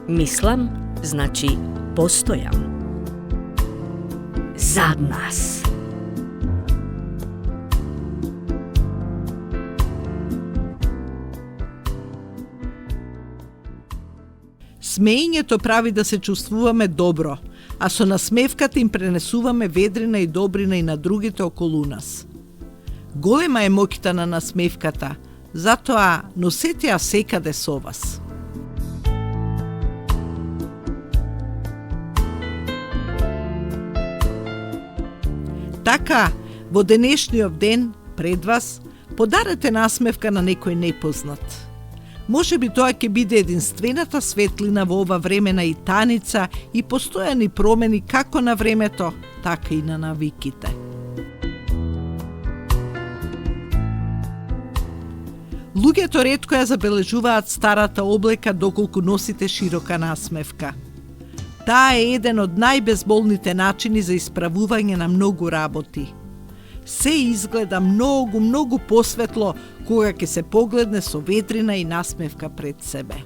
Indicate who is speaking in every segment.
Speaker 1: Mislim znači postojam. Za nas.
Speaker 2: Смеењето прави да се чувствуваме добро, а со насмевката им пренесуваме ведрина и добрина и на другите околу нас. Голема е моќта на насмевката, затоа носете ја секаде со вас. Така, во денешниот ден, пред вас, подарете насмевка на некој непознат. Може би тоа ќе биде единствената светлина во ова времена и таница и постојани промени како на времето, така и на навиките. Луѓето ретко ја забележуваат старата облека доколку носите широка насмевка. Таа е еден од најбезболните начини за исправување на многу работи. Се изгледа многу посветло кога ќе се погледне со ветрина и насмевка пред себе.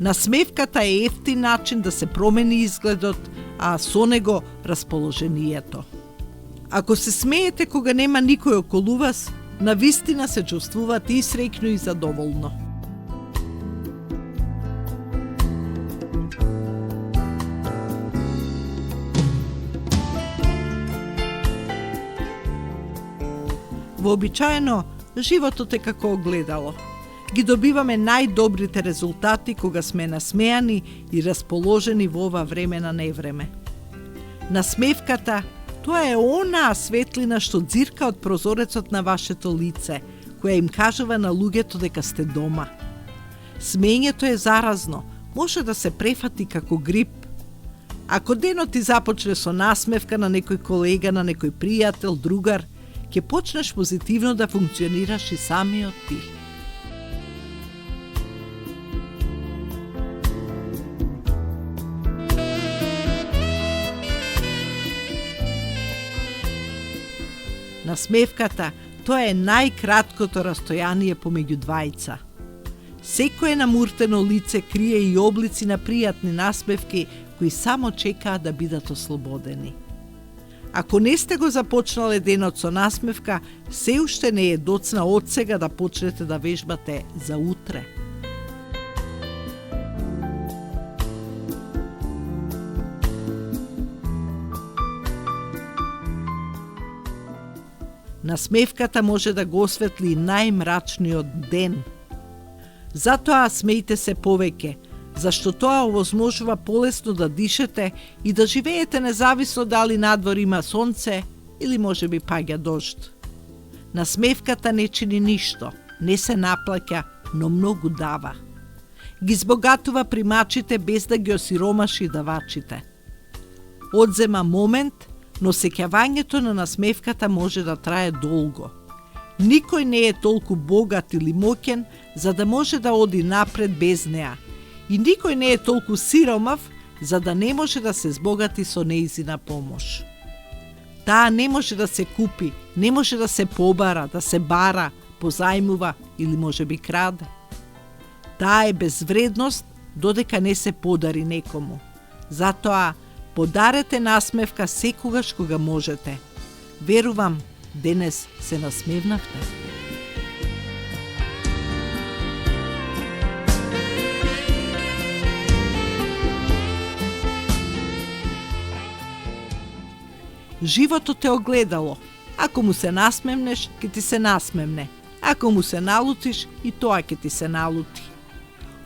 Speaker 2: Насмевката е ефтин начин да се промени изгледот, а со него расположението. Ако се смеете кога нема никој околу вас, навистина се чувствувате и среќно и задоволно. Вообичаено, животот е како огледало. Ги добиваме најдобрите резултати кога сме насмеани и расположени во ова време на невреме. Насмевката, тоа е онаа светлина што ѕирка од прозорецот на вашето лице, која им кажува на луѓето дека сте дома. Смеењето е заразно, може да се префати како грип. Ако денот ти започне со насмевка на некој колега, на некој пријател, другар, ќе почнеш позитивно да функционираш и самиот ти. Насмевката, тоа е најкраткото растојание помеѓу двајца. Секое намуртено лице крие и облици на пријатни насмевки кои само чекаат да бидат ослободени. Ако не сте го започнале денот со насмевка, се уште не е доцна од сега да почнете да вежбате за утре. Насмевката може да го осветли најмрачниот ден. Затоа смејте се повеќе, зашто тоа овозможува полесно да дишете и да живеете независно дали надвор има сонце или можеби паѓа дожд. Насмевката не чини ништо, не се наплаќа, но многу дава. Ги збогатува примачите без да ги осиромаши давачите. Одзема момент, но сеќавањето на насмевката може да трае долго. Никој не е толку богат или моќен за да може да оди напред без неа. И никој не е толку сиромав за да не може да се збогати со нејзина помош. Таа не може да се купи, не може да се побара, да се бара, позајмува или може би краде. Таа е безвредност додека не се подари некому. Затоа подарете насмевка секогаш кога можете. Верувам, денес се насмевнавте. Животот е огледало. Ако му се насмевнеш, ќе ти се насмевне. Ако му се налутиш, и тоа ќе ти се налути.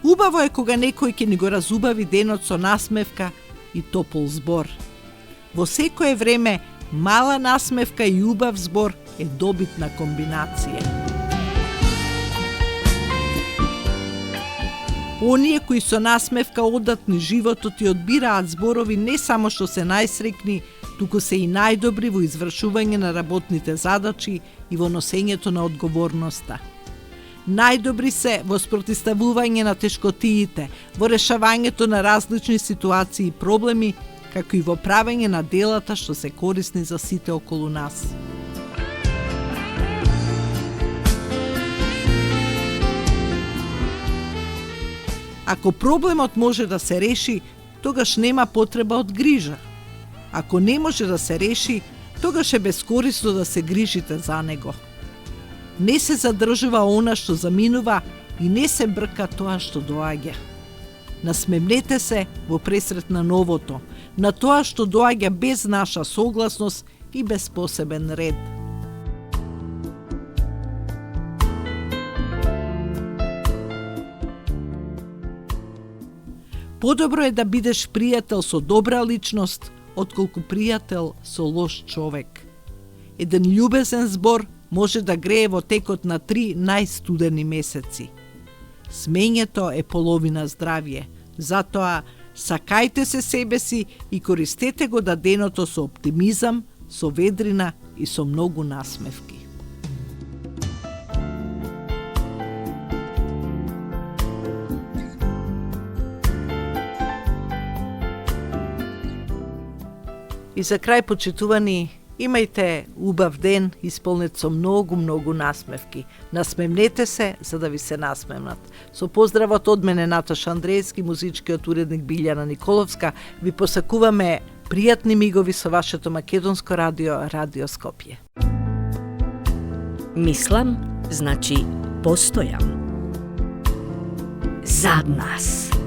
Speaker 2: Убаво е кога некој ќе ни го разубави денот со насмевка и топол збор. Во секое време, мала насмевка и убав збор е добитна комбинација. Оние кои со насмевка одат низ животот и одбираат зборови не само што се најсрекни, туку се и најдобри во извршување на работните задачи и во носењето на одговорноста. Најдобри се во спротиставување на тешкотиите, во решавањето на различни ситуации и проблеми, како и во правење на делата што се корисни за сите околу нас. Ако проблемот може да се реши, тогаш нема потреба од грижа. Ако не може да се реши, тогаш е бескорисно да се грижите за него. Не се задржува она што заминува и не се брка тоа што доаѓа. Насмевнете се во пресрет на новото, на тоа што доаѓа без наша согласност и без посебен ред. Подобро е да бидеш пријател со добра личност, отколку пријател со лош човек. Еден љубезен збор може да грее во текот на 3 најстудени месеци. Смењето е половина здравје, затоа сакајте се себе си и користете го даденото со оптимизам, со ведрина и со многу насмевки. И за крај, почитувани, имајте убав ден, исполнет со многу насмевки. Насмевнете се, за да ви се насмевнат. Со поздравот од мене Наташа Андреевски, музичкиот уредник Билјана Николовска, ви посакуваме пријатни мигови со вашето македонско радио, Радио Скопје.
Speaker 1: Мислам, значи постојам. Зад нас.